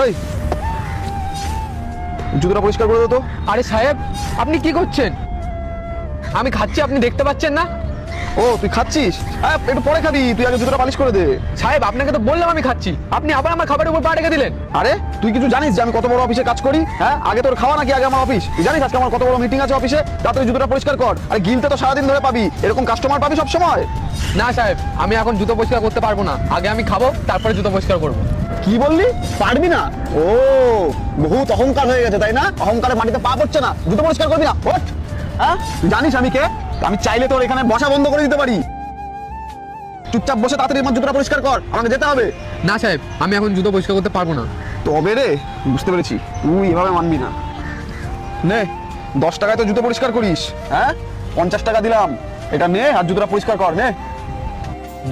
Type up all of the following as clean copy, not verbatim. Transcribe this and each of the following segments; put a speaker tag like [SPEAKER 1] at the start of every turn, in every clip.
[SPEAKER 1] এই জুতোটা পরিষ্কার করে দাও তো।
[SPEAKER 2] আরে সাহেব, আপনি কি করছেন? আমি খাচ্ছি, আপনি দেখতে পাচ্ছেন না?
[SPEAKER 1] ও তুই খাচ্ছিস? হ্যাঁ একটু পরে খাবি, তুই আগে জুতোটা পালিশ করে দে।
[SPEAKER 2] সাহেব, আপনাকে তো বললাম আমি খাচ্ছি, আপনি আবার আমার খাবারের উপর পা রেখে দিলেন।
[SPEAKER 1] আরে তুই কিছু জানিস যে আমি কত বড় অফিসে কাজ করি? হ্যাঁ আগে তোর খাওয়া নাকি আগে আমার অফিস? তুই জানিস আজকে আমার কত বড় মিটিং আছে অফিসে? তাড়াতাড়ি জুতোটা পরিষ্কার কর। আরে গিলতে তো সারাদিন ধরে পাবি, এরকম কাস্টমার পাবি সব সময়?
[SPEAKER 2] না সাহেব, আমি এখন জুতো পরিষ্কার করতে পারবো না, আগে আমি খাবো তারপরে জুতো পরিষ্কার করবো।
[SPEAKER 1] কি বললি? পারবি না? ও বহুত অহংকার হয়ে গেছে তাই না? অহংকারে মাটিতে পা পড়ছে না, জুতো পরিষ্কার করবি না? ওঠ। হ্যাঁ তুই জানিস আমি কে? আমি চাইলে তোর এখানে বসা বন্ধ করে দিতে পারি। চুপচাপ বসে তাড়াতাড়ি আমার জুতোটা পরিষ্কার কর, আমাকে যেতে হবে।
[SPEAKER 2] না সাহেব, আমি এখন জুতো পরিষ্কার করতে পারবো না।
[SPEAKER 1] তবে রে, বুঝতে পেরেছি তুই এভাবে মানবি না। নে 10 টাকায় তো জুতো পরিষ্কার করিস, হ্যাঁ 50 টাকা দিলাম, এটা নে আর জুতোটা পরিষ্কার কর নে।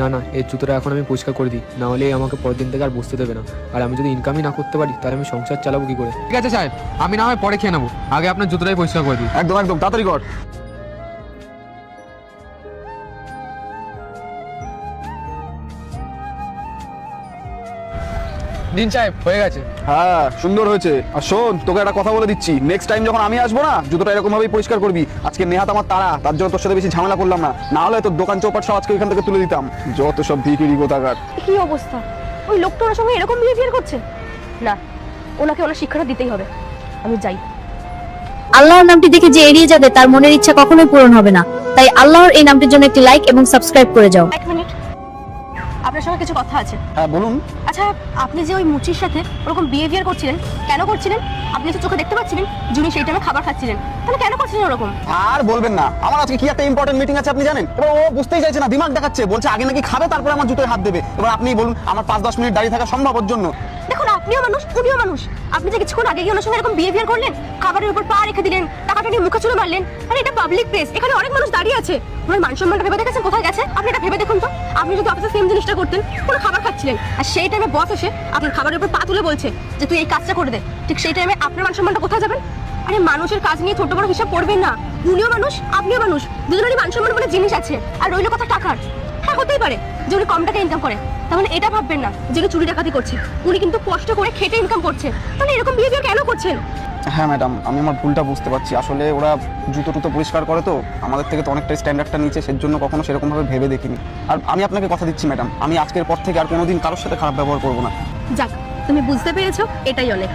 [SPEAKER 2] না না, এই জুতোটা এখন আমি পরিষ্কার করে দিই, না হলে আমাকে পরের দিন থেকে আর বসতে দেবে না। আর আমি যদি ইনকামই না করতে পারি তাহলে আমি সংসার চালাবো কি করে? ঠিক আছে সাহেব, আমি না হয় পরে খেয়ে নেবো, আগে আপনার জুতোটাই পরিষ্কার করে দিই।
[SPEAKER 1] একদম একদম তাড়াতাড়ি কর।
[SPEAKER 2] দিন সাহেব, হয়ে গেছে।
[SPEAKER 1] হ্যাঁ সুন্দর হয়েছে। আর শোন, তোকে একটা কথা বলে দিচ্ছি, নেক্সট টাইম যখন আমি আসবো না, জুতোটা এরকম ভাবেই পরিষ্কার করবি। আজকে নেহাত আমার তারা, তার জন্য তোর সাথে বেশি ঝামেলা করলাম না, না হলে তোর দোকান চৌপাট সব আজকে এখান থেকে তুলে দিতাম। যত সব ভিকিরি গোতাগার।
[SPEAKER 3] কি অবস্থা, ওই লোকটা ওনার সঙ্গে এরকম বিহেভিয়ার করছে? না, ওনাকে ওনার শিক্ষাটা দিতেই হবে। আমি যাই।
[SPEAKER 4] আল্লাহর নামটি দেখে যে এড়িয়ে যাবে তার মনের ইচ্ছা কখনোই পূরণ হবে না। তাই আল্লাহর এই নামটির জন্য একটি লাইক এবং সাবস্ক্রাইব করে যাও।
[SPEAKER 3] এক মিনিট, আপনার সঙ্গে কিছু কথা আছে।
[SPEAKER 1] হ্যাঁ বলুন।
[SPEAKER 3] আচ্ছা, আপনি যে ওই মুচির সাথে ওরকম বিহেভিয়ার করছিলেন, কেন করছিলেন? আপনি তো চোখে দেখতে পাচ্ছিলেন যিনি সেই টাইমে খাবার খাচ্ছিলেন, তাহলে কেন করছিলেন ওরকম?
[SPEAKER 1] আর বলবেন না, আমার আজকে কি একটা ইম্পর্টেন্ট মিটিং আছে আপনি জানেন। এবার ও বুঝতেই চাইছে না, দিমাগ দেখাচ্ছে, বলছে আগে নাকি খাবে তারপরে আমার জুতোয় হাত দেবে। এবার আপনিই বলুন, আমার 5-10 মিনিট দাঁড়িয়ে থাকা সম্ভব ওর জন্য?
[SPEAKER 3] দেখুন, আপনিও মানুষ উনিও মানুষ। আপনি যে কিছুক্ষণ আগে গিয়ে ওনার সঙ্গে এরকম বিহেভিয়ার করলেন, খাবারের উপর পা রেখে দিলেন, টাকাটা নিয়ে মুখে চুলে মারলেন, আরে এটা পাবলিক প্লেস, এখানে অনেক মানুষ দাঁড়িয়ে আছে। ওনার মান সম্মানটা ভেবে দেখেছেন কোথায় গেছে? আপনি এটা ভেবে দেখুন তো, আপনি যদি অফিসে সেম জিনিসটা করতেন, কোনো খাবার খাচ্ছিলেন, আর সেই টাইমে বস এসে আপনার খাবারের উপর পা তুলে বলছে যে তুই এই কাজটা করে দে, ঠিক সেই টাইমে আপনার মান সম্মানটা কোথায় যাবেন? আরে মানুষের কাজ নিয়ে ছোট বড় হিসাব করবেন না। উনিও মানুষ, আপনিও মানুষ, দুজনেরই মান সম্মান বলে জিনিস আছে। আর রইল কথা টাকার, হ্যাঁ হতেই পারে যে উনি কম টাকা ইনকাম করে, তাহলে এটা ভাববেন না যে উনি চুরি ডাকাতি করছে। উনি কিন্তু কষ্ট করে খেটে ইনকাম করছে, তাহলে এরকম বিহেভিয়ার কেন করছেন?
[SPEAKER 1] হ্যাঁ ম্যাডাম, আমি আমার ভুলটা বুঝতে পারছি। আসলে ওরা জুতো টুতো পরিষ্কার করে তো, আমাদের থেকে তো অনেকটাই স্ট্যান্ডার্ডটা নিচে, সেজন্য কখনো সেরকমভাবে ভেবে দেখিনি। আর আমি আপনাকে কথা দিচ্ছি ম্যাডাম, আমি আজকের পর থেকে আর কোনোদিন কারোর সাথে খারাপ ব্যবহার করবো না।
[SPEAKER 3] যাক, তুমি বুঝতে পেরেছো, এটাই অনেক।